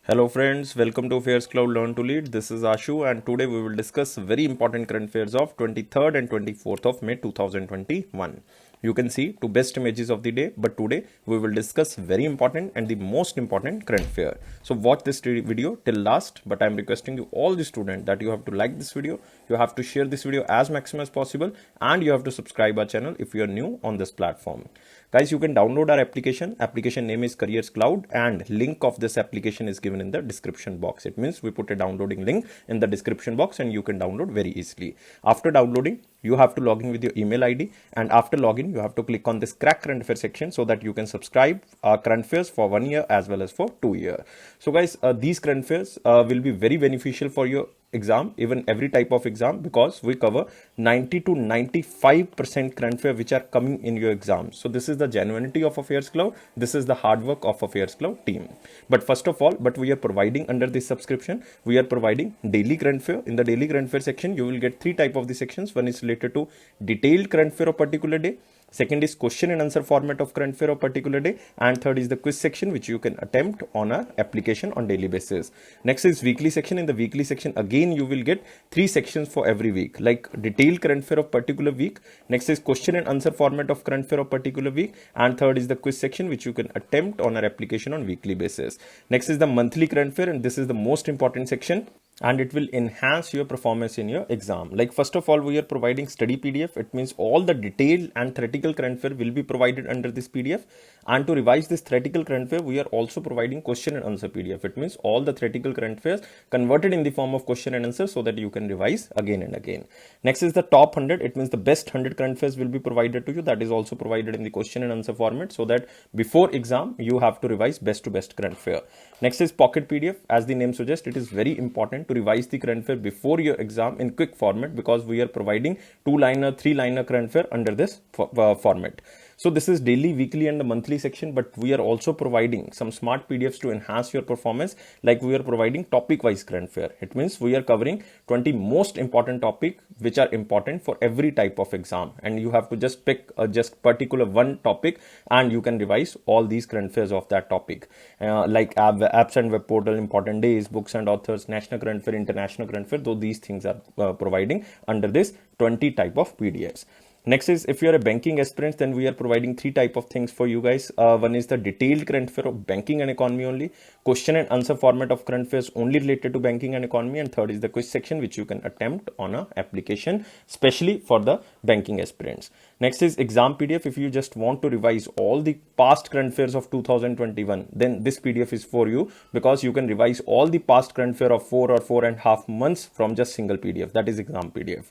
Hello friends, welcome to AffairsCloud Learn to Lead. This is Ashu and today we will discuss very important current affairs of 23rd and 24th of May 2021. You can see two best images of the day, but today we will discuss very important and the most important current affair. So watch this video till last, but I am requesting you all the students that you have to like this video, you have to share this video as maximum as possible, and you have to subscribe our channel if you are new on this platform. Guys, you can download our application name is AffairsCloud and link of this application is given in the description box. It means we put a downloading link in the description box and you can download very easily. After downloading, you have to log in with your email ID, and after login you have to click on this crack current affairs section so that you can subscribe our current affairs for 1 year as well as for 2 years. So guys, these current affairs will be very beneficial for your exam, even every type of exam, because we cover 90 to 95% current affair which are coming in your exam. So this is the genuinity of AffairsCloud. This is the hard work of AffairsCloud team. But first of all, we are providing under this subscription, we are providing daily current affair. In the daily current affair section, you will get three type of the sections. One is related to detailed current affair of particular day. Second is question and answer format of current affair of particular day, and third is the quiz section which you can attempt on a application on daily basis. Next is weekly section. In the weekly section again you will get three sections for every week, like detailed current affair of particular week. Next is question and answer format of current affair of particular week, and third is the quiz section which you can attempt on our application on weekly basis. Next is the monthly current affair, and this is the most important section, and it will enhance your performance in your exam. Like first of all, we are providing study PDF. It means all the detailed and theoretical current affair will be provided under this PDF, and to revise this theoretical current affair we are also providing question and answer PDF. It means all the theoretical current affairs converted in the form of question and answer so that you can revise again and again. Next is the top 100. It means the best 100 current affairs will be provided to you. That is also provided in the question and answer format so that before exam you have to revise best to best current affair. Next is pocket PDF. As the name suggests, it is very important to revise the current affair before your exam in quick format, because we are providing 2-liner, 3-liner current affair under this format. So this is daily, weekly and the monthly section, but we are also providing some smart PDFs to enhance your performance. Like we are providing topic wise current affair. It means we are covering 20 most important topic which are important for every type of exam, and you have to just pick just particular one topic and you can revise all these current affairs of that topic, like apps and web portal, important days, books and authors, national current affair, international current affair. Though these things are providing under this 20 type of PDFs. Next is, if you are a banking aspirant, then we are providing three type of things for you guys. One is the detailed current affair of banking and economy only, question and answer format of current affairs only related to banking and economy, and third is the quiz section which you can attempt on a application especially for the banking aspirants. Next is exam PDF. If you just want to revise all the past current affairs of 2021, then this PDF is for you, because you can revise all the past current affair of 4 or 4.5 months from just single PDF. That is exam PDF.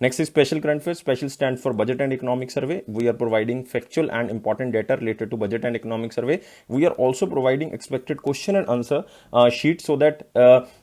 Next is special current affairs. Special stands for budget and economic survey. We are providing factual and important data related to budget and economic survey. We are also providing expected question and answer sheet so that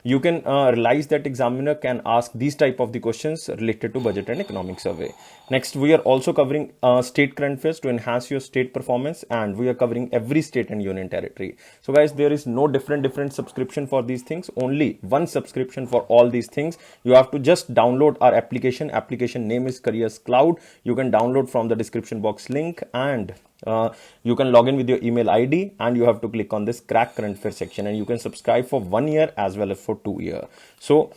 you can realize that examiner can ask these type of the questions related to budget and economic survey. Next, we are also covering state current affairs to enhance your state performance, and we are covering every state and union territory. So guys, there is no different subscription for these things, only one subscription for all these things. You have to just download our application. Application name is AffairsCloud. You can download from the description box link, and you can log in with your email ID, and you have to click on this crack current affair section, and you can subscribe for 1 year as well as for 2 years. So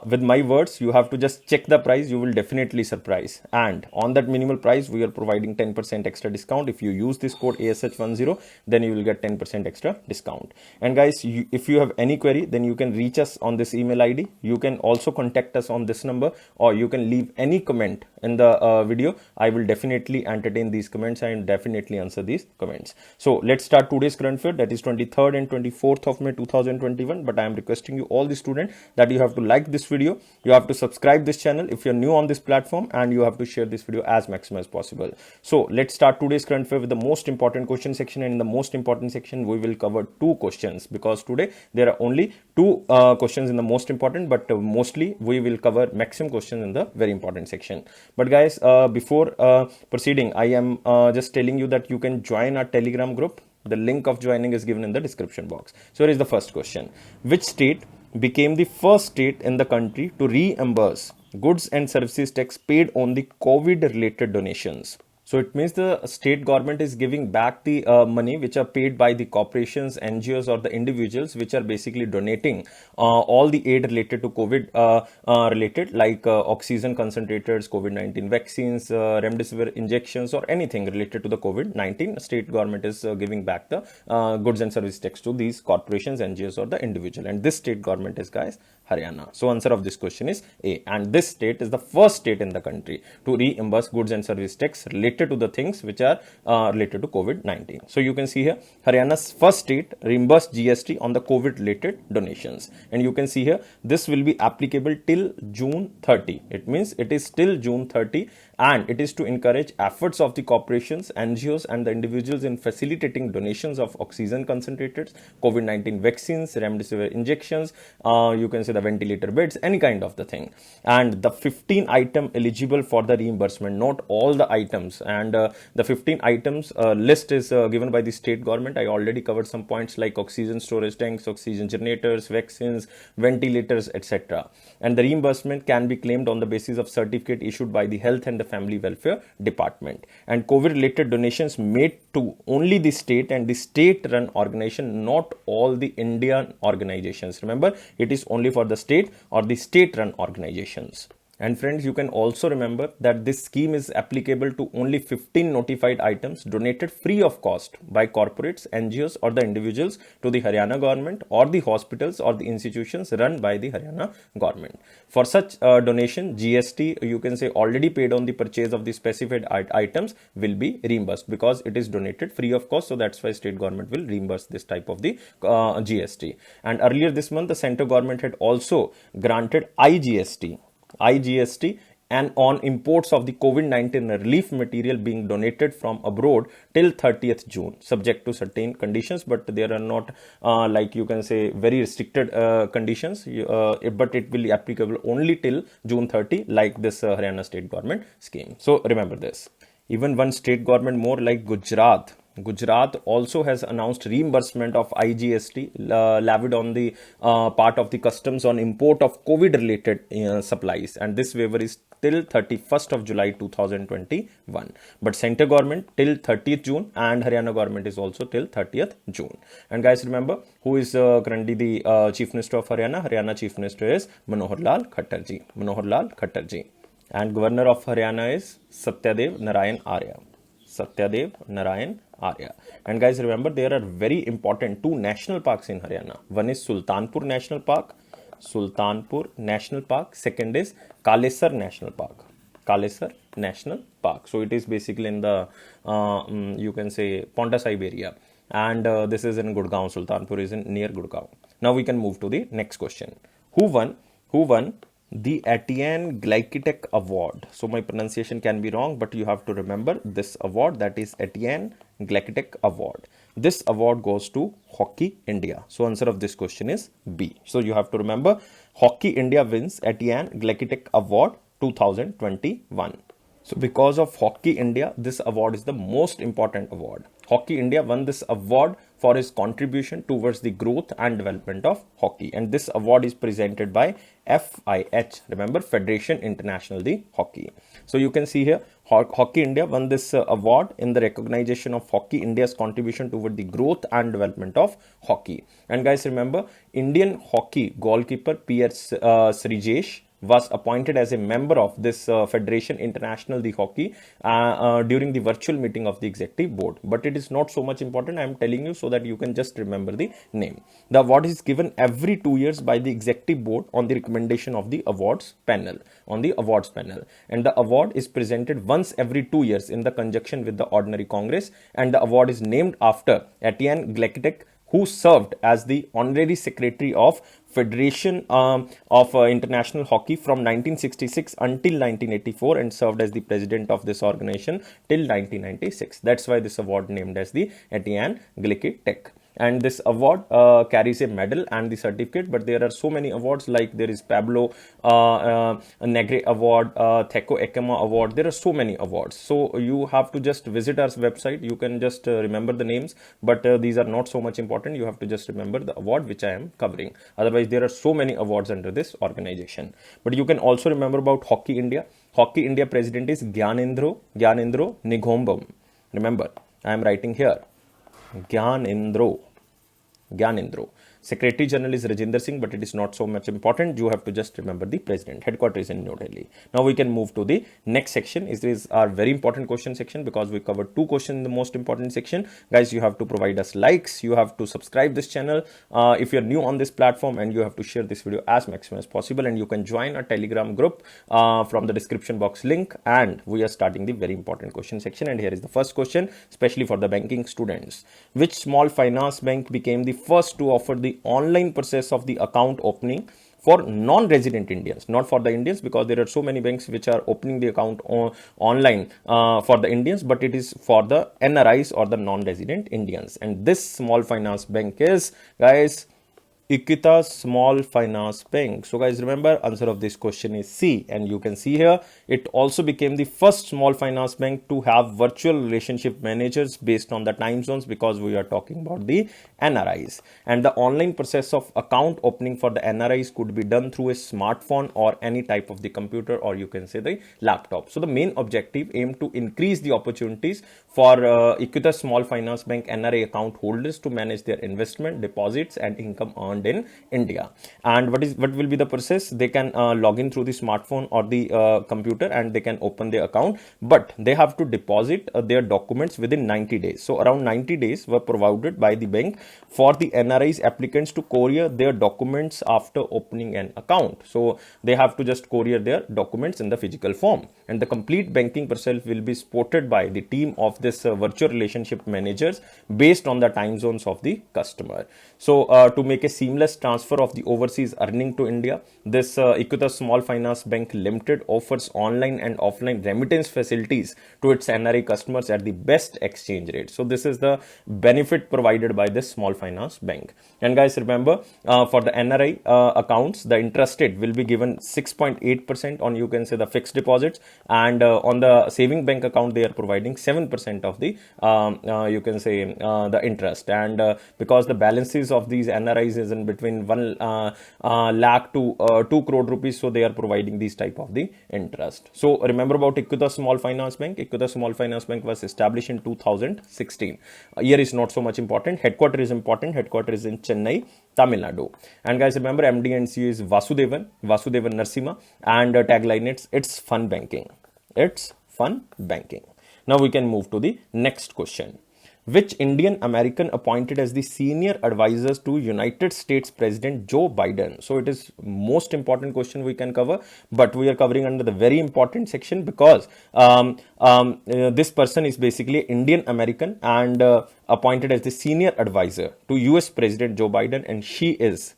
with my words, you have to just check the price. You will definitely surprise, and on that minimal price we are providing 10% extra discount. If you use this code ASH10, then you will get 10% extra discount. And guys, if you have any query, then you can reach us on this email ID. You can also contact us on this number, or you can leave any comment in the video. I will definitely entertain these comments and definitely answer these comments. So let's start today's current affair, that is 23rd and 24th of May 2021. But I am requesting you all the students that you have to like this video, you have to subscribe this channel if you're new on this platform, and you have to share this video as maximum as possible. So let's start today's current affair with the most important question section, and in the most important section we will cover two questions, because today there are only two questions in the most important, but mostly we will cover maximum questions in the very important section. But guys, before proceeding, I am just telling you that you can join our Telegram group. The link of joining is given in the description box. So here is the first question. Which state became the first state in the country to reimburse goods and services tax paid on the COVID related donations? So it means the state government is giving back the money which are paid by the corporations, NGOs, or the individuals which are basically donating all the aid related to COVID related, like oxygen concentrators, COVID-19 vaccines, remdesivir injections, or anything related to the COVID-19. State government is giving back the goods and service tax to these corporations, NGOs, or the individual. And this state government is, guys, Haryana. So answer of this question is A. And this state is the first state in the country to reimburse goods and service tax related to the things which are related to COVID-19. So you can see here, Haryana's first state reimbursed GST on the COVID related donations. And you can see here, this will be applicable till June 30. It means it is till June 30, and it is to encourage efforts of the corporations, NGOs, and the individuals in facilitating donations of oxygen concentrators, COVID-19 vaccines, remdesivir injections, you can say the ventilator beds, any kind of the thing. And the 15 item eligible for the reimbursement, not all the items. And the 15 items list is given by the state government. I already covered some points like oxygen storage tanks, oxygen generators, vaccines, ventilators, etc. And the reimbursement can be claimed on the basis of certificate issued by the Health and the Family Welfare Department. And COVID related donations made to only the state and the state run organization, not all the Indian organizations. Remember, it is only for the state or the state run organizations. And friends, you can also remember that this scheme is applicable to only 15 notified items donated free of cost by corporates, NGOs, or the individuals to the Haryana government, or the hospitals or the institutions run by the Haryana government. For such donation, GST, you can say, already paid on the purchase of the specified items will be reimbursed because it is donated free of cost. So that's why state government will reimburse this type of the GST. And earlier this month, the central government had also granted IGST and on imports of the COVID-19 relief material being donated from abroad till 30th June, subject to certain conditions, but there are not like you can say very restricted conditions, but it will be applicable only till June 30, like this Haryana state government scheme. So remember this. Even one state government more, like Gujarat also has announced reimbursement of IGST levied on the part of the customs on import of COVID related supplies, and this waiver is till 31st of July 2021. But center government till 30th June and Haryana government is also till 30th June. And guys, remember who is currently the Chief Minister of Haryana? Haryana Chief Minister is Manohar Lal Khattar. And Governor of Haryana is Satyadev Narayan Arya. And guys, remember there are very important two national parks in Haryana. One is Sultanpur National Park. Second is Kalesar National Park. So it is basically in the you can say Ponta Sahib area, and this is in Gurgaon. Sultanpur is in near Gurgaon. Now we can move to the next question. Who won the S.H.E Glycitech Award? So my pronunciation can be wrong, but you have to remember this award, that is S.H.E Glycitech Award. This award goes to Hockey India. So answer of this question is B. So you have to remember, Hockey India wins S.H.E Glycitech Award 2021. So because of Hockey India, this award is the most important award. Hockey India won this award for his contribution towards the growth and development of hockey. And this award is presented by FIH, remember, Federation International the Hockey. So you can see here, Hockey India won this award in the recognition of Hockey India's contribution toward the growth and development of hockey. And guys, remember, Indian hockey goalkeeper P.S. Srijesh was appointed as a member of this Federation International the Hockey during the virtual meeting of the executive board. But it is not so much important. I am telling you so that you can just remember the name. The award is given every 2 years by the executive board on the recommendation of the awards panel. And the award is presented once every 2 years in the conjunction with the ordinary congress. And the award is named after S.H.E Glycitech, who served as the honorary secretary of Federation of International Hockey from 1966 until 1984 and served as the president of this organization till 1996. That's why this award named as the S.H.E Glycitech. and this award carries a medal and the certificate. But there are so many awards, like there is Pablo Negre Award, Theko Ekema Award. There are so many awards, so you have to just visit our website. You can just remember the names, but these are not so much important. You have to just remember the award which I am covering. Otherwise, there are so many awards under this organization. But you can also remember about Hockey India. Hockey India president is Gyanendro Nigombam. Remember, I am writing here Gyanendro. Secretary General is Rajinder Singh, but it is not so much important. You have to just remember the president. Headquarters is in New Delhi. Now we can move to the next section. This is our very important question section, because we covered 2 questions in the most important section. Guys, you have to provide us likes. You have to subscribe this channel if you're new on this platform, and you have to share this video as maximum as possible. And you can join our Telegram group from the description box link. And we are starting the very important question section. And here is the first question, especially for the banking students. Which small finance bank became the first to offer the online process of the account opening for non-resident Indians, not for the Indians, because there are so many banks which are opening the account online for the Indians, but it is for the NRIs or the non-resident Indians. And this small finance bank is, guys, Equita Small Finance Bank. So guys, remember, answer of this question is C. And you can see here, it also became the first small finance bank to have virtual relationship managers based on the time zones, because we are talking about the NRIs. And the online process of account opening for the NRIs could be done through a smartphone or any type of the computer, or you can say the laptop. So the main objective aimed to increase the opportunities for Equita Small Finance Bank NRI account holders to manage their investment, deposits and income earned in India. And what will be the process? They can log in through the smartphone or the computer, and they can open their account, but they have to deposit their documents within 90 days. So around 90 days were provided by the bank for the NRIs applicants to courier their documents after opening an account. So they have to just courier their documents in the physical form, and the complete banking process will be supported by the team of this virtual relationship managers based on the time zones of the customer. So to make a seamless transfer of the overseas earning to India, this Equita Small Finance Bank Limited offers online and offline remittance facilities to its NRI customers at the best exchange rate. So this is the benefit provided by this small finance bank. And guys, remember, for the NRI accounts, the interest rate will be given 6.8% on, you can say, the fixed deposits, and on the saving bank account they are providing 7% of the you can say the interest. And because the balances of these NRIs is in between 1 lakh to 2 crore rupees, so they are providing these type of the interest. So remember about Equita Small Finance Bank. Equita Small Finance Bank was established in 2016. Year is not so much important. Headquarters is important. Headquarters is in Chennai, Tamil Nadu. And guys, remember, MD and CEO is Vasudevan Narasimha, and tagline it's fun banking. It's fun banking. Now we can move to the next question. Which Indian American appointed as the senior advisors to United States President Joe Biden? So it is most important question we can cover, but we are covering under the very important section, because this person is basically Indian American and appointed as the senior advisor to US President Joe Biden, and she is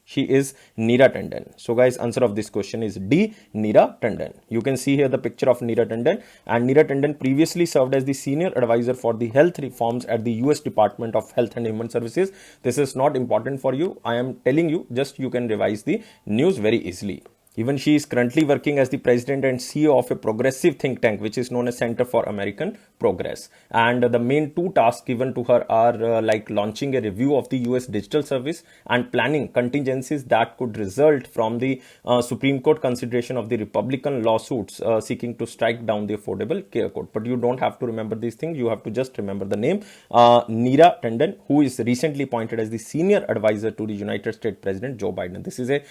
Neera Tanden. So guys, answer of this question is D, Neera Tanden. You can see here the picture of Neera Tanden, and Neera Tanden previously served as the senior advisor for the health reforms at the US Department of Health and Human Services. This is not important for you. I am telling you, just you can revise the news very easily. Even she is currently working as the president and CEO of a progressive think tank, which is known as Center for American Progress. And the main 2 tasks given to her are like launching a review of the US digital service and planning contingencies that could result from the Supreme Court consideration of the Republican lawsuits seeking to strike down the Affordable Care Code. But you don't have to remember these things. You have to just remember the name Neera Tanden, who is recently appointed as the senior advisor to the United States President Joe Biden. This is a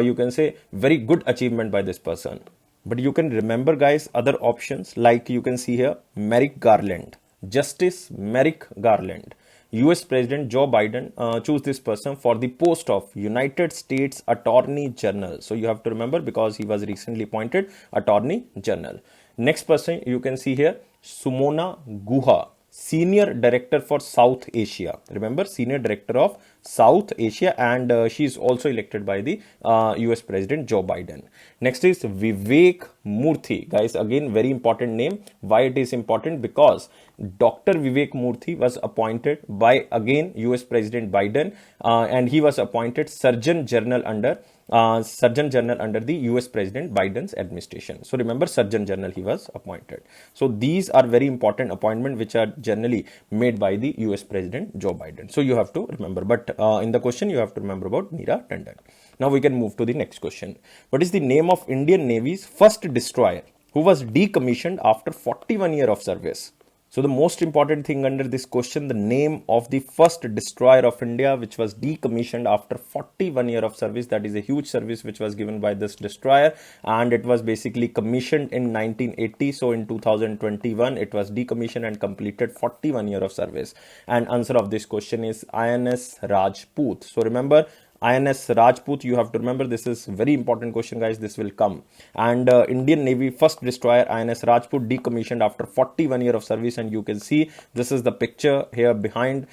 you can say very good achievement by this person. But you can remember, guys, other options, like you can see here Merrick Garland, Justice Merrick Garland. US President Joe Biden chose this person for the post of United States Attorney General. So you have to remember, because he was recently appointed Attorney General. Next person you can see here, Sumona Guha, Senior Director for South Asia. Remember, Senior Director of South Asia, and she is also elected by the US President Joe Biden. Next is Vivek Murthy. Guys, again, very important name. Why it is important? Because Dr. Vivek Murthy was appointed by again US President Biden, and he was appointed Surgeon General under the US President Biden's administration. So remember, Surgeon General he was appointed. So these are very important appointments which are generally made by the US President Joe Biden. So you have to remember, but in the question you have to remember about Neera Tanden. Now we can move to the next question. What is the name of Indian Navy's first destroyer who was decommissioned after 41 years of service? So the most important thing under this question, the name of the first destroyer of India which was decommissioned after 41 years of service. That is a huge service which was given by this destroyer, and it was basically commissioned in 1980. So in 2021 it was decommissioned and completed 41 years of service. And answer of this question is INS Rajput. So remember, INS Rajput, you have to remember, this is very important question guys, this will come. And Indian Navy first destroyer INS Rajput decommissioned after 41 years of service, and you can see this is the picture here behind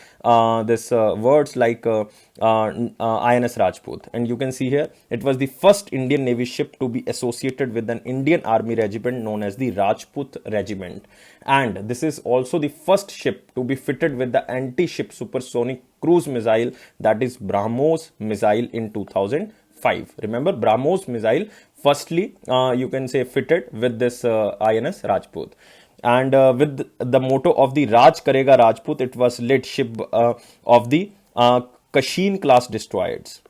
this words like INS Rajput, and you can see here it was the first Indian Navy ship to be associated with an Indian Army regiment known as the Rajput Regiment, and this is also the first ship to be fitted with the anti-ship supersonic cruise missile, that is BrahMos missile in 2005. Remember, BrahMos missile firstly you can say fitted with this INS Rajput, and with the motto of the Raj Karega Rajput, it was led ship of the Kashin class destroyers.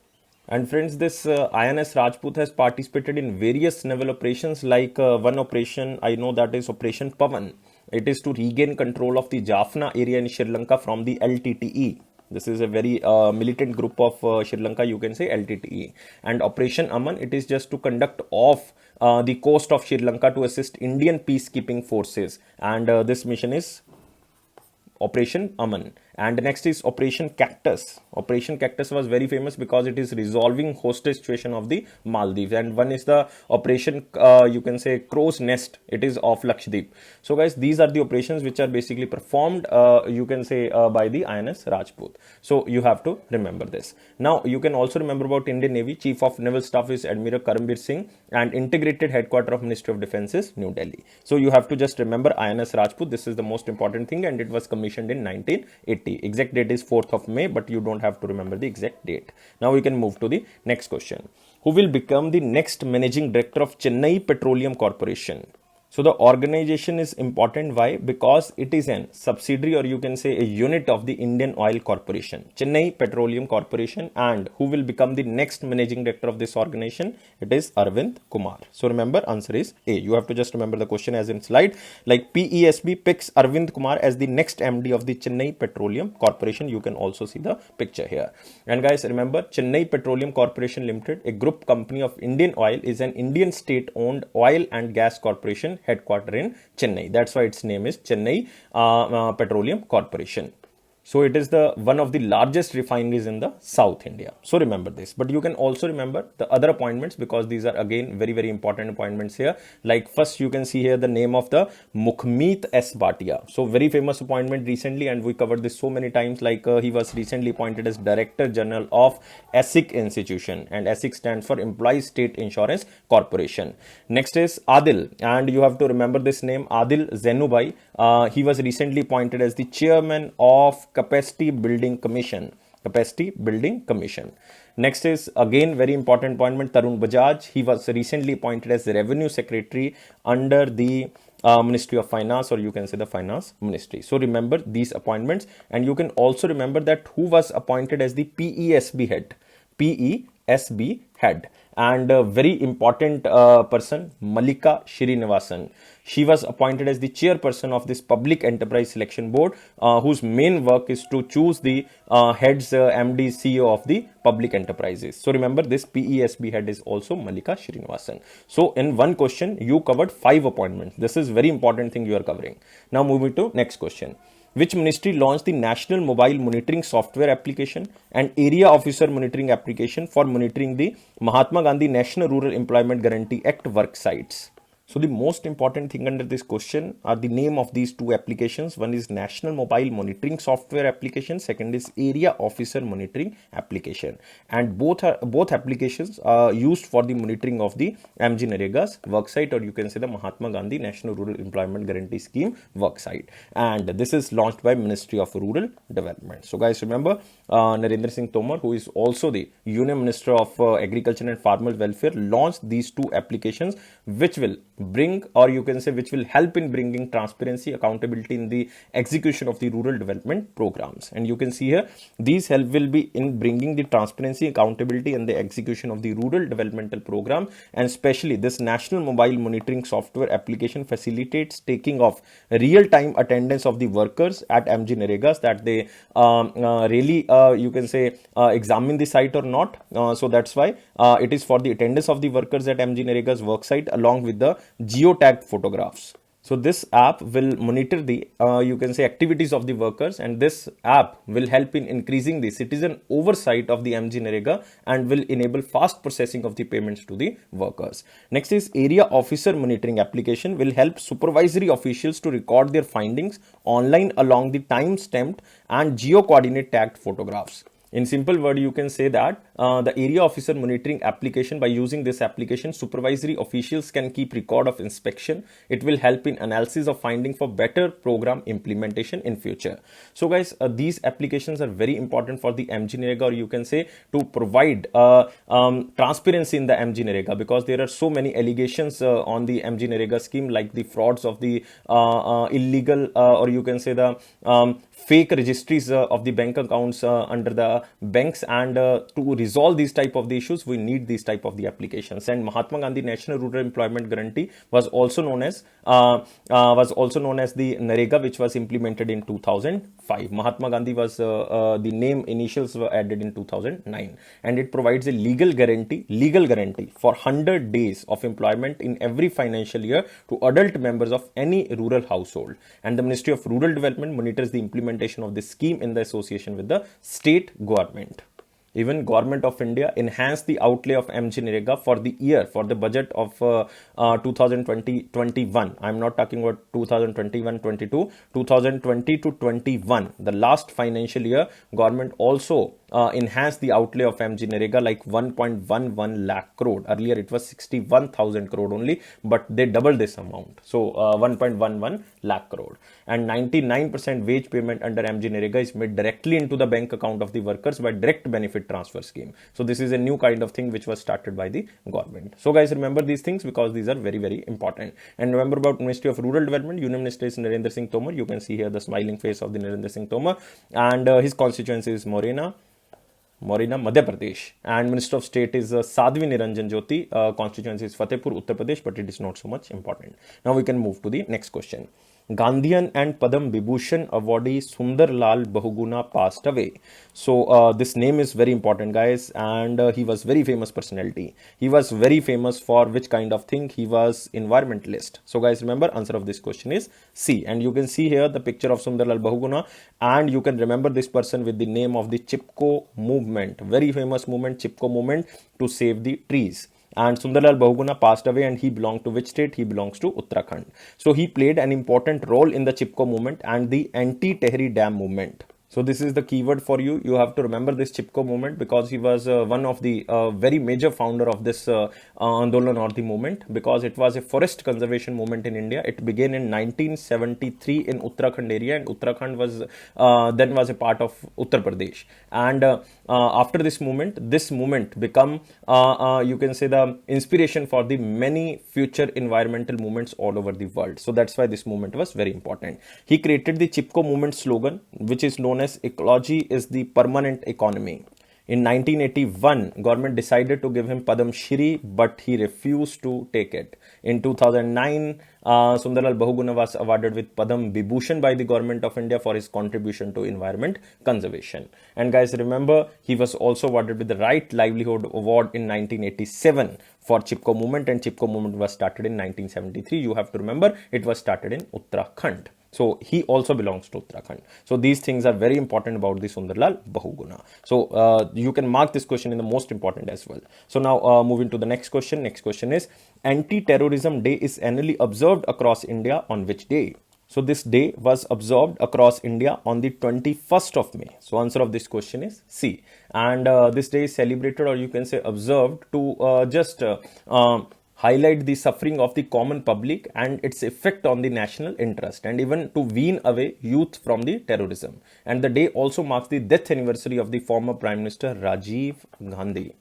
And friends, this INS Rajput has participated in various naval operations, like one operation I know, that is Operation Pavan. It is to regain control of the Jaffna area in Sri Lanka from the LTTE. This is a very militant group of Sri Lanka, you can say LTTE. And Operation Aman, it is just to conduct off the coast of Sri Lanka to assist Indian peacekeeping forces. And this mission is Operation Aman. And next is Operation Cactus. Operation Cactus was very famous because it is resolving hostage situation of the Maldives. And one is the Operation, you can say Crow's Nest. It is of Lakshadweep. So guys, these are the operations which are basically performed, you can say by the INS Rajput. So you have to remember this. Now you can also remember about Indian Navy. Chief of Naval Staff is Admiral Karambir Singh, and integrated headquarters of Ministry of Defence is New Delhi. So you have to just remember INS Rajput. This is the most important thing, and it was commissioned in 1980. Exact date is 4th of May, but you don't have to remember the exact date. Now we can move to the next question. Who will become the next managing director of Chennai Petroleum Corporation? So the organization is important. Why? Because it is an subsidiary, or you can say a unit of the Indian Oil Corporation, Chennai Petroleum Corporation. And who will become the next managing director of this organization? It is Arvind Kumar. So remember, answer is A. You have to just remember the question as in slide. Like PESB picks Arvind Kumar as the next MD of the Chennai Petroleum Corporation. You can also see the picture here. And guys, remember, Chennai Petroleum Corporation Limited, a group company of Indian Oil, is an Indian state-owned oil and gas corporation headquartered in Chennai. That's why its name is Chennai Petroleum Corporation. So it is the one of the largest refineries in the South India. So remember this. But you can also remember the other appointments, because these are again very, very important appointments here. Like first you can see here the name of the Mukhmeet S. Bhatia. So very famous appointment recently, and we covered this so many times. Like he was recently appointed as Director General of S.H.E institution, and S.H.E stands for Employees State Insurance Corporation. Next is Adil, and you have to remember this name, Adil Zenubai. He was recently appointed as the Chairman of Capacity Building Commission. Next is again very important appointment, Tarun Bajaj. He was recently appointed as the Revenue Secretary under the Ministry of Finance, or you can say the Finance Ministry. So remember these appointments, and you can also remember that who was appointed as the PESB head. And a very important person, Malika Srinivasan. She was appointed as the chairperson of this Public Enterprise Selection Board, whose main work is to choose the heads, MD, CEO of the public enterprises. So remember, this PESB head is also Malika Srinivasan. So in one question, you covered 5 appointments. This is very important thing you are covering. Now moving to next question. Which ministry launched the National Mobile Monitoring Software Application and Area Officer Monitoring Application for monitoring the Mahatma Gandhi National Rural Employment Guarantee Act worksites? So the most important thing under this question are the name of these two applications. One is National Mobile Monitoring Software Application. Second is Area Officer Monitoring Application. And both applications are used for the monitoring of the MGNREGA's worksite, or you can say the Mahatma Gandhi National Rural Employment Guarantee Scheme worksite. And this is launched by Ministry of Rural Development. So guys, remember Narendra Singh Tomar, who is also the Union Minister of Agriculture and Farmer Welfare, launched these two applications, which will bring, or you can say which will help in bringing transparency, accountability in the execution of the rural development programs. And you can see here, these help will be in bringing the transparency, accountability and the execution of the rural developmental program. And especially this National Mobile Monitoring Software Application facilitates taking of real-time attendance of the workers at MGNREGAs, that they really you can say examine the site or not. So that's why it is for the attendance of the workers at MGNREGA's worksite along with the geotagged photographs. So this app will monitor the you can say activities of the workers, and this app will help in increasing the citizen oversight of the MGNREGA and will enable fast processing of the payments to the workers. Next is Area Officer Monitoring Application, will help supervisory officials to record their findings online along the time-stamped and geo-coordinate tagged photographs. In simple word, you can say that the Area Officer Monitoring Application, by using this application, supervisory officials can keep record of inspection. It will help in analysis of finding for better program implementation in future. So guys, these applications are very important for the MGNREGA, or you can say to provide transparency in the MGNREGA, because there are so many allegations on the MGNREGA scheme, like the frauds of the illegal or you can say the fake registries of the bank accounts under the banks. And to resolve these type of the issues, we need these type of the applications. And Mahatma Gandhi National Rural Employment Guarantee was also known as the NREGA, which was implemented in 2005. Mahatma Gandhi was the name initials were added in 2009, and it provides a legal guarantee for 100 days of employment in every financial year to adult members of any rural household. And the Ministry of Rural Development monitors the implementation of this scheme in the association with the state government. Even Government of India enhanced the outlay of MGNREGA for the year, for the budget of 2020-21. I'm not talking about 2021-22, 2020 to 21. The last financial year, government also enhanced the outlay of MGNREGA like 1.11 lakh crore. Earlier it was 61,000 crore only, but they doubled this amount. So 1.11 lakh crore. And 99% wage payment under MGNREGA is made directly into the bank account of the workers by direct benefit transfer scheme. So this is a new kind of thing which was started by the government. So guys, remember these things because these are very, very important. And remember about Ministry of Rural Development, Union Minister is Narendra Singh Tomar. You can see here the smiling face of the Narendra Singh Tomar, and his constituency is Morena, Madhya Pradesh, and Minister of State is Sadhvi Niranjan Jyoti. Constituency is Fatehpur, Uttar Pradesh, but it is not so much important. Now we can move to the next question. Gandhian and Padam Vibhushan awardee Sundar Lal Bahuguna passed away. So this name is very important, guys, and he was very famous personality. He was very famous for which kind of thing? He was environmentalist. So guys, remember, answer of this question is C. And you can see here the picture of Sundar Lal Bahuguna, and you can remember this person with the name of the Chipko movement. Very famous movement, Chipko movement, to save the trees. And Sundar Lal Bahuguna passed away, and he belonged to which state? He belongs to Uttarakhand. So he played an important role in the Chipko movement and the anti-Tehri Dam movement. So this is the keyword for you. You have to remember this Chipko movement because he was one of the very major founder of this Andolan or the movement, because it was a forest conservation movement in India. It began in 1973 in Uttarakhand area, and Uttarakhand was then was a part of Uttar Pradesh. And after this movement become you can say the inspiration for the many future environmental movements all over the world. So that's why this movement was very important. He created the Chipko movement slogan, which is known as ecology is the permanent economy. In 1981, government decided to give him Padam Shri, but he refused to take it. In 2009, Sundar Lal Bahuguna was awarded with Padam Vibhushan by the government of India for his contribution to environment conservation. And guys, remember, he was also awarded with the Right Livelihood Award in 1987 for Chipko movement, and Chipko movement was started in 1973. You have to remember, it was started in Uttarakhand. So he also belongs to Uttarakhand. So these things are very important about the Sundarlal Bahuguna. So you can mark this question in the most important as well. So now moving to the next question. Next question is, Anti-Terrorism Day is annually observed across India on which day? So this day was observed across India on the 21st of May. So answer of this question is C. And this day is celebrated, or you can say observed, to just highlight the suffering of the common public and its effect on the national interest, and even to wean away youth from the terrorism. And the day also marks the death anniversary of the former Prime Minister Rajiv Gandhi.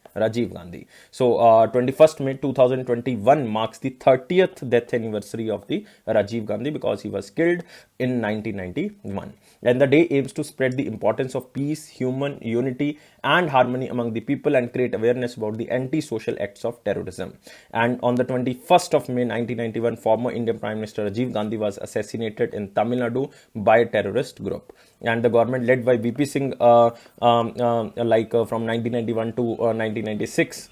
So 21st May 2021 marks the 30th death anniversary of the Rajiv Gandhi, because he was killed in 1991. And the day aims to spread the importance of peace, human unity and harmony among the people, and create awareness about the anti-social acts of terrorism. And on the 21st of May 1991, former Indian Prime Minister Rajiv Gandhi was assassinated in Tamil Nadu by a terrorist group. And the government led by V.P. Singh from 1991 to 1996,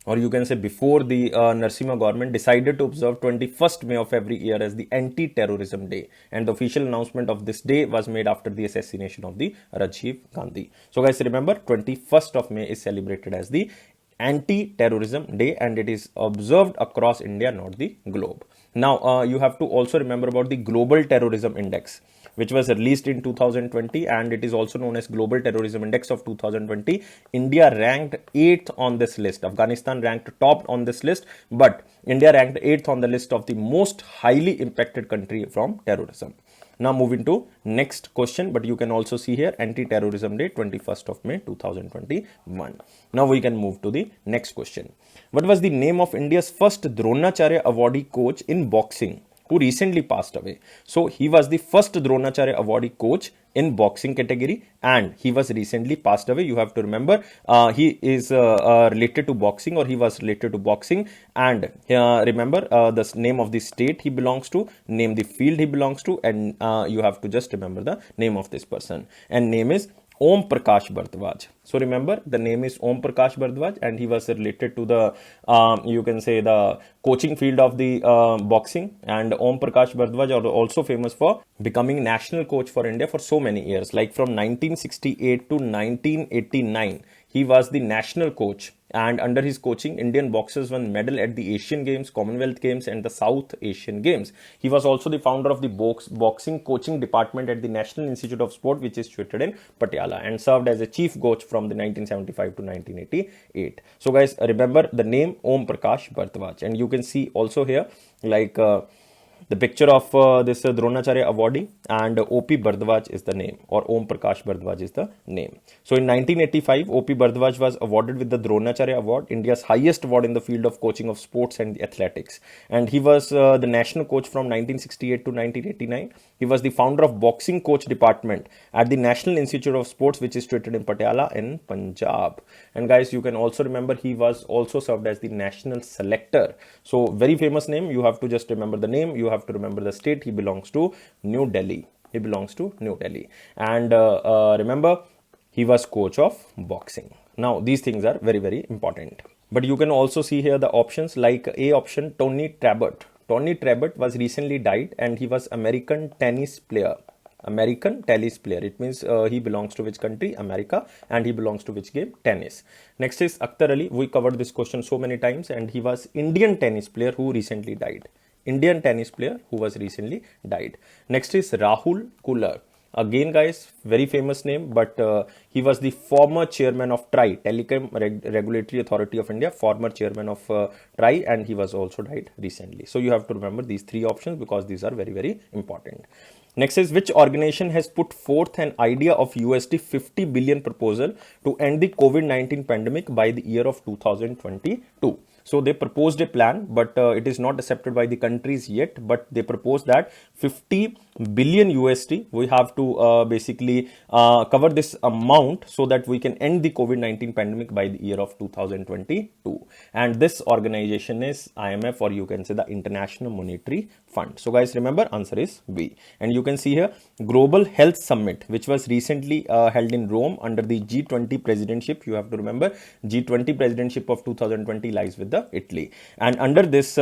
or you can say before the Narasimha government, decided to observe 21st May of every year as the Anti-Terrorism Day. And the official announcement of this day was made after the assassination of the Rajiv Gandhi. So guys, remember, 21st of May is celebrated as the Anti-Terrorism Day, and it is observed across India, not the globe. Now, you have to also remember about the Global Terrorism Index, which was released in 2020, and it is also known as Global Terrorism Index of 2020. India ranked 8th on this list. Afghanistan ranked top on this list, but India ranked 8th on the list of the most highly impacted country from terrorism. Now moving to next question, but you can also see here Anti-Terrorism Day, 21st of May 2021. Now we can move to the next question. What was the name of India's first Dronacharya awardee coach in boxing, who recently passed away? So he was the first Dronacharya awardee coach in boxing category, and he was recently passed away. You have to remember, he is related to boxing, or he was related to boxing, and remember the name of the state he belongs to, name the field he belongs to, and you have to just remember the name of this person, and name is Om Prakash Bharadwaj. So remember, the name is Om Prakash Bharadwaj, and he was related to the you can say the coaching field of the boxing. And Om Prakash Bharadwaj are also famous for becoming national coach for India for so many years, like from 1968 to 1989 he was the national coach, and under his coaching, Indian boxers won medal at the Asian Games, Commonwealth Games and the South Asian Games. He was also the founder of the boxing coaching department at the National Institute of Sport, which is situated in Patiala, and served as a chief coach from the 1975 to 1988. So guys, remember the name Om Prakash Bharadwaj, and you can see also here like the picture of this Dronacharya awardee, and O.P. Bharadwaj is the name, or Om Prakash Bharadwaj is the name. So in 1985, O.P. Bharadwaj was awarded with the Dronacharya Award, India's highest award in the field of coaching of sports and athletics. And he was the national coach from 1968 to 1989. He was the founder of boxing coach department at the National Institute of Sports, which is situated in Patiala in Punjab. And guys, you can also remember he was also served as the national selector. So very famous name. You have to just remember the name. You have to remember the state. He belongs to New Delhi. He belongs to New Delhi. And remember, he was coach of boxing. Now, these things are very, very important. But you can also see here the options, like A option, Tony Trabert. Tony Trabert was recently died, and he was American tennis player. American tennis player. It means he belongs to which country? America. And he belongs to which game? Tennis. Next is Akhtar Ali. We covered this question so many times, and he was Indian tennis player who recently died. Indian tennis player who was recently died. Next is Rahul Kular. Again, guys, very famous name, but he was the former chairman of TRAI, Telecom Regulatory Authority of India, former chairman of TRAI, and he was also died recently. So you have to remember these three options, because these are very, very important. Next is, which organization has put forth an idea of USD 50 billion proposal to end the COVID-19 pandemic by the year of 2022? So they proposed a plan, but it is not accepted by the countries yet. But they proposed that 50 billion USD, we have to basically cover this amount so that we can end the COVID-19 pandemic by the year of 2022. And this organization is IMF, or you can say the International Monetary Fund. So guys, remember, answer is B. And you you can see here Global Health Summit, which was recently held in Rome under the G20 presidency. You have to remember G20 presidency of 2020 lies with the Italy. And under this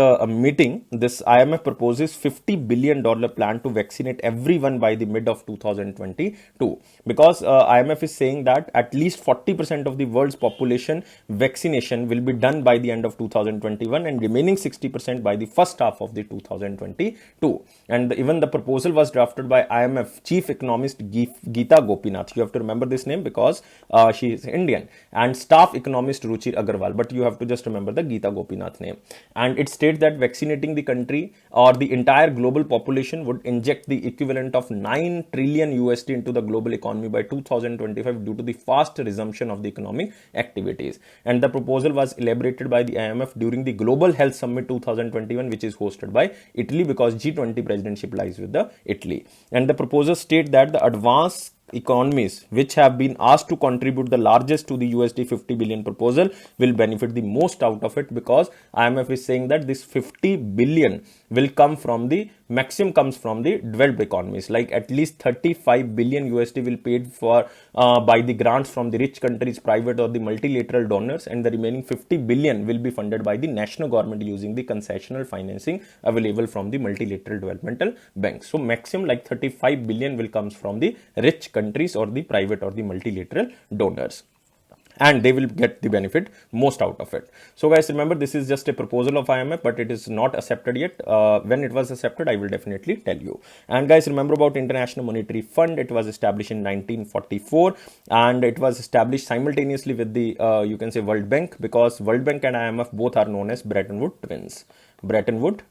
meeting, this IMF proposes $50 billion plan to vaccinate everyone by the mid of 2022, because IMF is saying that at least 40% of the world's population vaccination will be done by the end of 2021 and remaining 60% by the first half of the 2022. And even the proposal was drafted by IMF chief economist Geeta Gopinath. You have to remember this name because she is Indian, and staff economist Ruchi Agarwal, but you have to just remember the Geeta Gopinath name. And it states that vaccinating the country or the entire global population would inject the equivalent of 9 trillion USD into the global economy by 2025 due to the fast resumption of the economic activities. And the proposal was elaborated by the IMF during the Global Health Summit 2021, which is hosted by Italy, because G20 presidency lies with the Italy. And the proposal state that the advanced economies which have been asked to contribute the largest to the USD 50 billion proposal will benefit the most out of it, because IMF is saying that this 50 billion will come from the maximum comes from the developed economies, like at least 35 billion USD will paid for by the grants from the rich countries, private or the multilateral donors, and the remaining 50 billion will be funded by the national government using the concessional financing available from the multilateral developmental banks. So maximum like 35 billion will comes from the rich countries or the private or the multilateral donors, and they will get the benefit most out of it. So guys, remember, this is just a proposal of IMF, but it is not accepted yet. When it was accepted, I will definitely tell you. And guys, remember about International Monetary Fund. It was established in 1944, and it was established simultaneously with the you can say World Bank, because World Bank and IMF both are known as Bretton Woods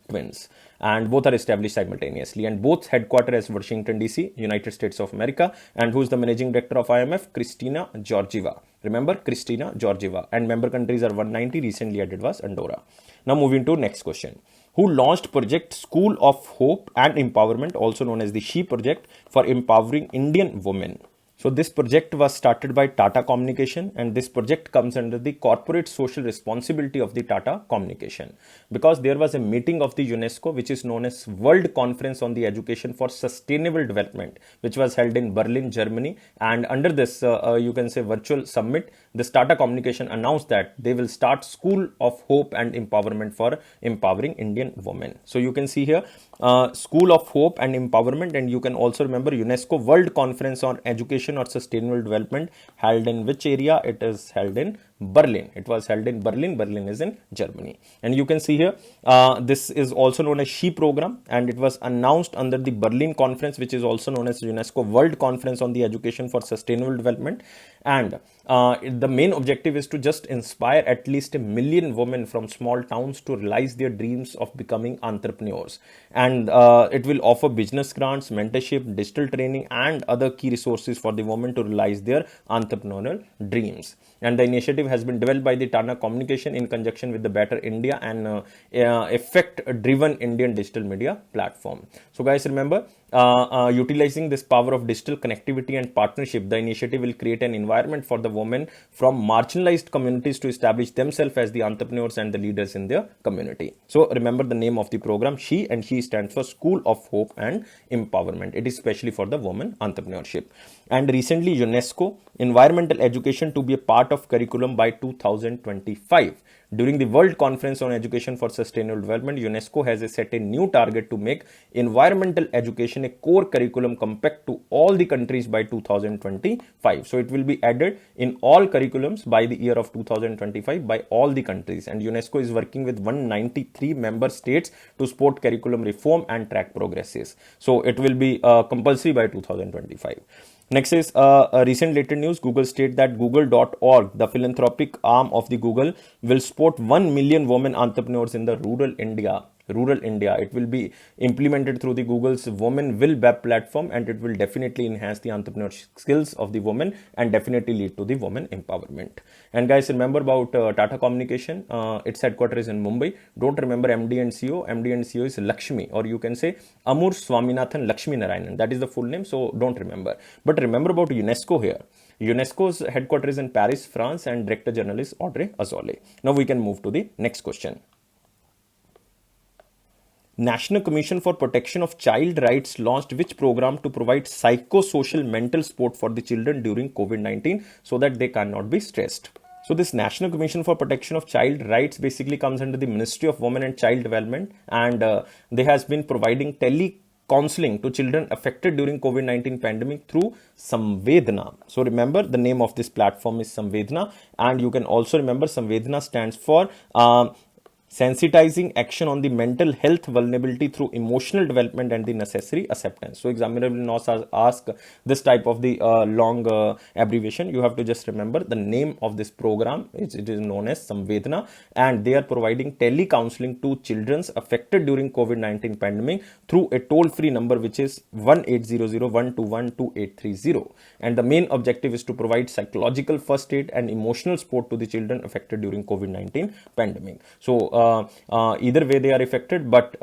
twins, and both are established simultaneously, and both headquartered as Washington DC, United States of America. And who is the managing director of IMF? Kristalina Georgieva. Remember, Kristalina Georgieva. And member countries are 190. Recently added was Andorra. Now moving to next question. Who launched project School of Hope and Empowerment, also known as the S.H.E project, for empowering Indian women? So this project was started by Tata Communications, and this project comes under the corporate social responsibility of the Tata Communications, because there was a meeting of the UNESCO, which is known as World Conference on the Education for Sustainable Development, which was held in Berlin, Germany. And under this, you can say virtual summit, this Tata Communications announced that they will start School of Hope and Empowerment for empowering Indian women. So you can see here, School of Hope and Empowerment, and you can also remember UNESCO World Conference on Education or Sustainable Development, held in which area? It is held in Berlin. It was held in Berlin. Berlin is in Germany. And you can see here, this is also known as S.H.E program, and it was announced under the Berlin Conference, which is also known as UNESCO World Conference on the Education for Sustainable Development. And the main objective is to just inspire at least 1 million women from small towns to realize their dreams of becoming entrepreneurs. And it will offer business grants, mentorship, digital training, and other key resources for the women to realize their entrepreneurial dreams. And the initiative has been developed by the Tata Communications in conjunction with the Better India and Effect-Driven Indian Digital Media Platform. So guys, remember, utilizing this power of digital connectivity and partnership, the initiative will create an environment for the women from marginalized communities to establish themselves as the entrepreneurs and the leaders in their community. So remember the name of the program, S.H.E, and S.H.E stands for School of Hope and Empowerment. It is especially for the women entrepreneurship. And recently, UNESCO environmental education to be a part of curriculum by 2025. During the World Conference on Education for Sustainable Development, UNESCO has set a new target to make environmental education a core curriculum compact to all the countries by 2025. So it will be added in all curriculums by the year of 2025 by all the countries. And UNESCO is working with 193 member states to support curriculum reform and track progresses. So it will be compulsory by 2025. Next is a recent later news. Google state that Google.org, the philanthropic arm of the Google, will support 1 million women entrepreneurs in the rural India. It will be implemented through the Google's Women Will Web platform, and it will definitely enhance the entrepreneurship skills of the women and definitely lead to the women empowerment. And guys, remember about Tata Communication. Its headquarters is in Mumbai. Don't remember MD and CEO. MD and CEO is Lakshmi, or you can say Amur Swaminathan Lakshmi Narayanan. That is the full name, so don't remember. But remember about UNESCO here. UNESCO's headquarters is in Paris, France, and Director General is Audrey Azoulay. Now we can move to the next question. National Commission for Protection of Child Rights launched which program to provide psychosocial mental support for the children during COVID-19 so that they cannot be stressed? So this National Commission for Protection of Child Rights basically comes under the Ministry of Women and Child Development, and they has been providing counseling to children affected during COVID-19 pandemic through Samvedna. So remember, the name of this platform is Samvedna, and you can also remember Samvedna stands for sensitizing action on the mental health vulnerability through emotional development and the necessary acceptance. So examiner will not ask this type of the long abbreviation. You have to just remember the name of this program. It is known as Samvedna, and they are providing tele-counseling to children affected during COVID-19 pandemic through a toll-free number which is 1-800-121-2830. And the main objective is to provide psychological first aid and emotional support to the children affected during COVID-19 pandemic. So either way they are affected, but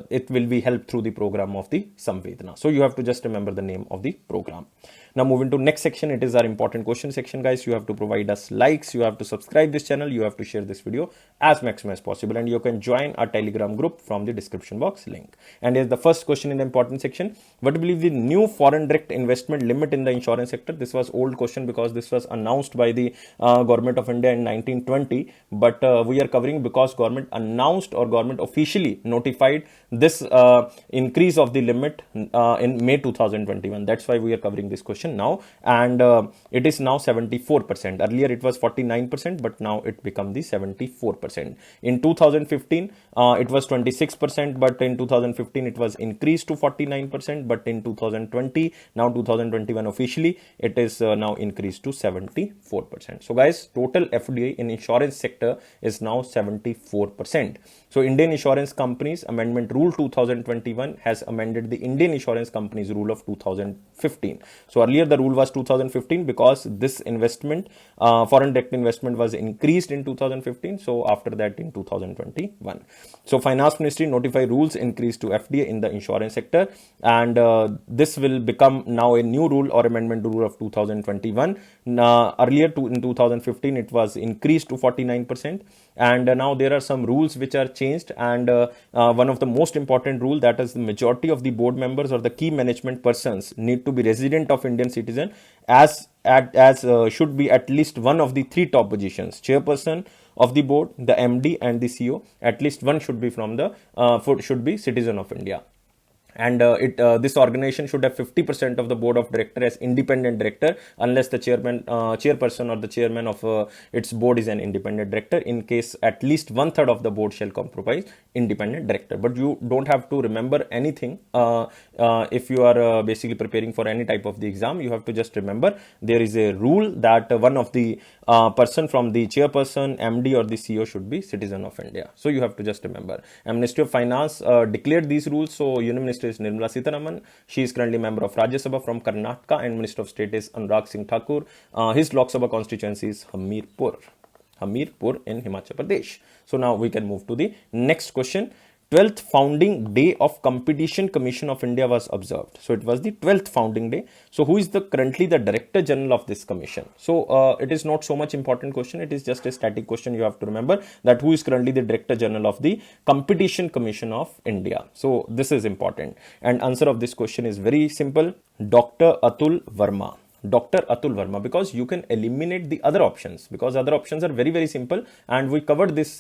it will be helped through the program of the Samvedna. So you have to just remember the name of the program. Now moving to next section, it is our important question section, guys. You have to provide us likes, you have to subscribe this channel, you have to share this video as maximum as possible, and you can join our Telegram group from the description box link. And here's the first question in the important section. What will be the new foreign direct investment limit in the insurance sector? This was old question because this was announced by the government of India in 1920, but we are covering because government announced or government officially notified this increase of the limit in May 2021. That's why we are covering this question now, and it is now 74%. Earlier it was 49%, but now it become the 74%. In 2015 it was 26%, but in 2015 it was increased to 49%, but in 2020, now 2021 officially, it is now increased to 74%. So guys, total FDI in insurance sector is now 74%. So Indian Insurance Companies Amendment Rule 2021 has amended the Indian Insurance Companies Rule of 2015. So earlier the rule was 2015 because this investment, foreign direct investment was increased in 2015. So after that in 2021. So Finance Ministry notified rules increased to FDI in the insurance sector, and this will become now a new rule or amendment rule of 2021. Earlier in 2015 it was increased to 49%, and now there are some rules which are changed, and one of the most important rule, that is the majority of the board members or the key management persons need to be resident of Indian citizen, as should be at least one of the three top positions: chairperson of the board, the MD and the CEO. At least one should be from the should be citizen of India. And this organization should have 50% of the board of director as independent director, unless the chairperson or the chairman of its board is an independent director. In case at least 1/3 of the board shall comprise independent director. But you don't have to remember anything if you are basically preparing for any type of the exam. You have to just remember there is a rule that one of the person from the chairperson, MD or the CEO should be citizen of India. So you have to just remember. And Ministry of Finance declared these rules. So Union Minister is Nirmala Sitharaman. She is currently member of Rajya Sabha from Karnataka, and Minister of State is Anurag Singh Thakur. His Lok Sabha constituency is Hamirpur in Himachal Pradesh. So now we can move to the next question. 12th founding day of Competition Commission of India was observed. So it was the 12th founding day. So who is currently the Director General of this commission? So it is not so much important question. It is just a static question. You have to remember that who is currently the Director General of the Competition Commission of India. So this is important. And answer of this question is very simple. Dr. Atul Verma. Dr. Atul Verma, because you can eliminate the other options, because other options are very, very simple, and we covered this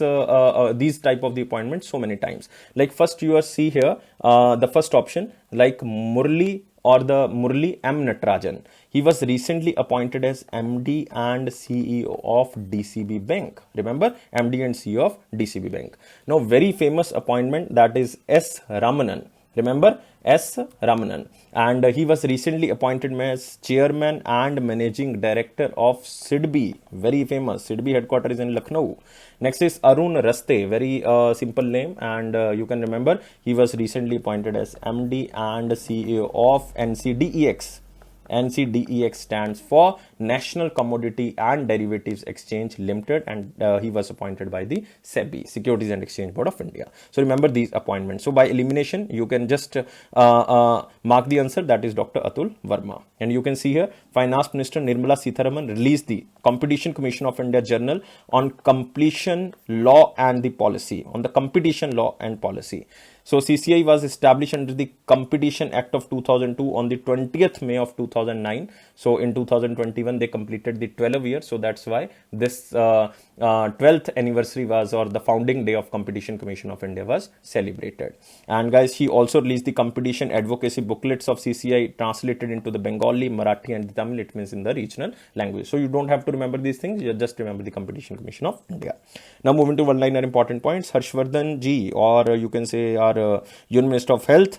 these type of the appointments so many times. Like first you see here the first option, like Murli or the Murli M. Natarajan. He was recently appointed as MD and CEO of DCB Bank. Remember, MD and CEO of DCB Bank. Now very famous appointment, that is S. Ramanan. Remember, S. Ramanan, and he was recently appointed as chairman and managing director of SBI. Very famous. SBI headquarters is in Lucknow. Next is Arun Raste. Very simple name, and you can remember he was recently appointed as MD and CEO of NCDEX. NCDEX stands for National Commodity and Derivatives Exchange Limited, and he was appointed by the SEBI, Securities and Exchange Board of India. So remember these appointments. So by elimination, you can just mark the answer, that is Dr. Atul Verma. And you can see here, Finance Minister Nirmala Sitharaman released the Competition Commission of India Journal on competition law and the policy, on the competition law and policy. So CCI was established under the Competition Act of 2002 on the 20th May of 2009. So in 2021 they completed the 12 years. So that's why this 12th anniversary was, or the founding day of Competition Commission of India was celebrated. And guys, he also released the competition advocacy booklets of CCI translated into the Bengali, Marathi and the Tamil. It means in the regional language. So you don't have to remember these things. You just remember the Competition Commission of India. Now moving to one-liner important points. Harshvardhan ji, or you can say our Union Minister of Health,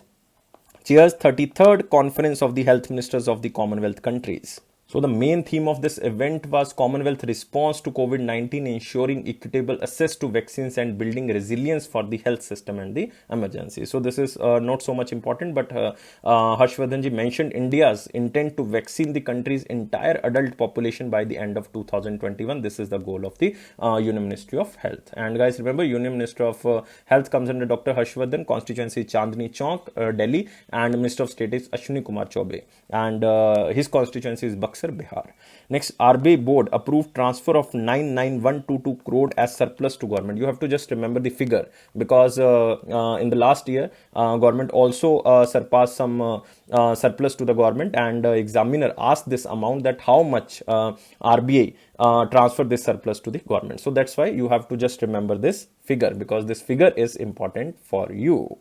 chairs 33rd Conference of the Health Ministers of the Commonwealth countries. So the main theme of this event was Commonwealth response to COVID-19, ensuring equitable access to vaccines and building resilience for the health system and the emergency. So this is not so much important, but Harshvardhanji mentioned India's intent to vaccine the country's entire adult population by the end of 2021. This is the goal of the Union Ministry of Health. And guys, remember, Union Minister of Health comes under Dr. Harshvardhan, constituency Chandni Chowk, Delhi, and Minister of State is Ashwini Kumar Chaubey, and his constituency is Buxar, Bihar. Next, RBI board approved transfer of 99122 crore as surplus to government. You have to just remember the figure, because in the last year government also surpassed some surplus to the government, and examiner asked this amount, that how much RBI transfer this surplus to the government. So that's why you have to just remember this figure, because this figure is important for you.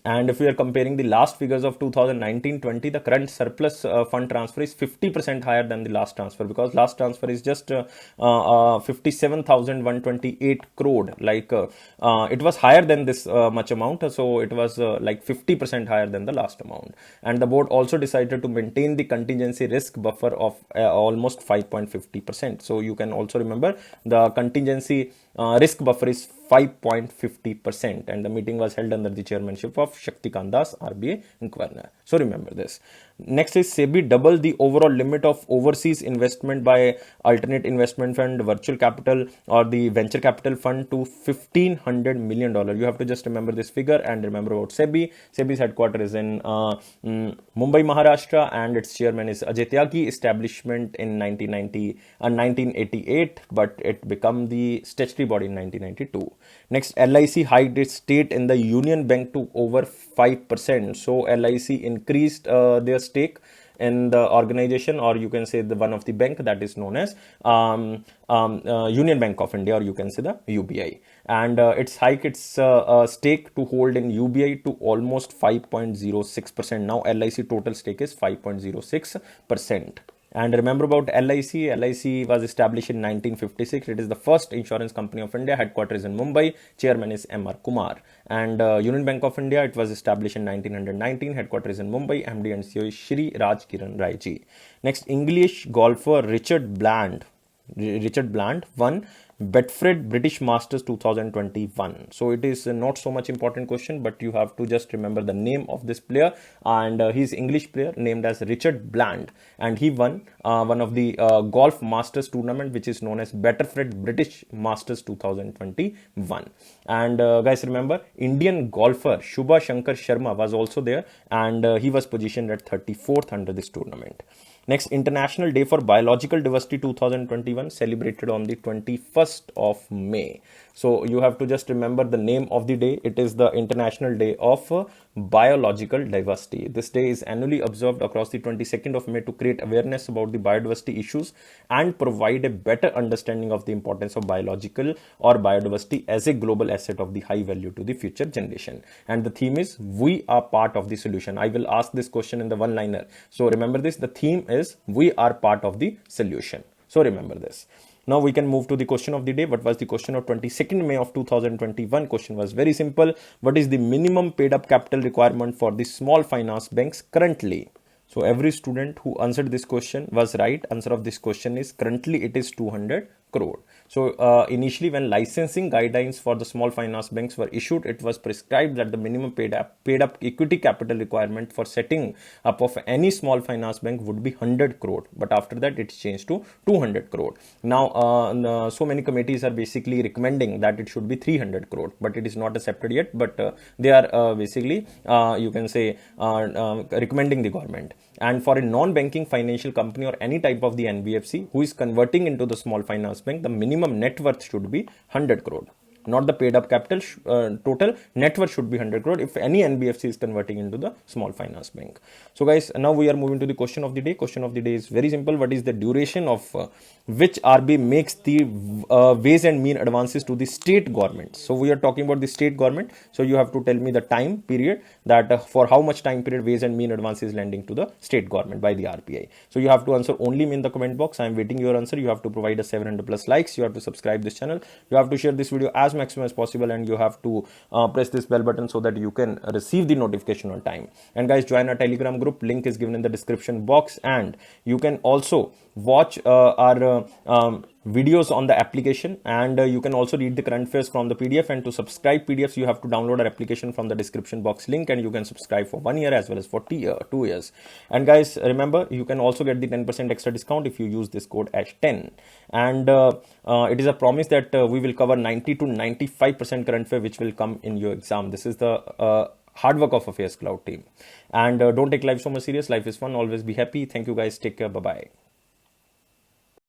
And if we are comparing the last figures of 2019-20, the current surplus fund transfer is 50% higher than the last transfer, because last transfer is just 57,128 crore. Like it was higher than this much amount, so it was like 50% higher than the last amount. And the board also decided to maintain the contingency risk buffer of almost 5.50%. So you can also remember the contingency risk buffer is 5.50%, and the meeting was held under the chairmanship of Shaktikant Das, RBI Governor. So remember this. Next is SEBI doubled the overall limit of overseas investment by alternate investment fund, virtual capital, or the venture capital fund to $1,500 million. You have to just remember this figure and remember about SEBI. SEBI's headquarters is in Mumbai, Maharashtra, and its chairman is Ajay Tyagi. Establishment in 1988, but it became the statutory body in 1992. Next, LIC hiked its stake in the Union Bank to over 5%. So LIC increased their stake in the organization, or you can say the one of the bank that is known as Union Bank of India, or you can say the UBI, and it's hike its stake to hold in UBI to almost 5.06%. Now LIC total stake is 5.06%. And remember about LIC. LIC was established in 1956. It is the first insurance company of India. Headquarters in Mumbai. Chairman is M.R. Kumar. And Union Bank of India, it was established in 1919. Headquarters in Mumbai. MD and CEO is Shri Raj Kiran Rai ji. Next, English golfer Richard Bland won Betfred British Masters 2021. So it is not so much important question, but you have to just remember the name of this player, and he's English player named as Richard Bland, and he won one of the golf masters tournament, which is known as Betfred British Masters 2021. And guys, remember, Indian golfer Shubha Shankar Sharma was also there, and he was positioned at 34th under this tournament. Next, International Day for Biological Diversity 2021, celebrated on the 21st of May. So you have to just remember the name of the day. It is the International Day of Biological Diversity. This day is annually observed across the 22nd of May to create awareness about the biodiversity issues and provide a better understanding of the importance of biological or biodiversity as a global asset of the high value to the future generation. And the theme is we are part of the solution. I will ask this question in the one-liner. So remember this, the theme is we are part of the solution. So remember this. Now we can move to the question of the day. What was the question of 22nd May of 2021? Question was very simple. What is the minimum paid up capital requirement for the small finance banks currently? So every student who answered this question was right. Answer of this question is currently it is 200 crore. So initially, when licensing guidelines for the small finance banks were issued, it was prescribed that the minimum paid up equity capital requirement for setting up of any small finance bank would be 100 crore. But after that, it's changed to 200 crore. Now, so many committees are basically recommending that it should be 300 crore, but it is not accepted yet. But they are basically, you can say, recommending the government. And for a non-banking financial company or any type of the NBFC who is converting into the small finance bank, the minimum net worth should be 100 crore. not the paid up capital. Total net worth should be 100 crore if any NBFC is converting into the small finance bank. So guys, now we are moving to the question of the day. Question of the day is very simple. What is the duration of which RBI makes the ways and mean advances to the state government? So we are talking about the state government. So you have to tell me the time period that for how much time period ways and mean advances lending to the state government by the RBI. So you have to answer only me in the comment box. I am waiting your answer. You have to provide a 700 plus likes. You have to subscribe this channel. You have to share this video as maximum as possible, and you have to press this bell button so that you can receive the notification on time. And guys, join our Telegram group. Link is given in the description box, and you can also watch our videos on the application, and you can also read the current affairs from the PDF. And to subscribe PDFs, you have to download our application from the description box link, and you can subscribe for 1 year as well as for 2 years. And guys, remember, you can also get the 10% extra discount if you use this code ASH10. And it is a promise that we will cover 90 to 95% current affair which will come in your exam. This is the hard work of AffairsCloud team. And don't take life so much serious. Life is fun. Always be happy. Thank you guys. Take care. Bye bye.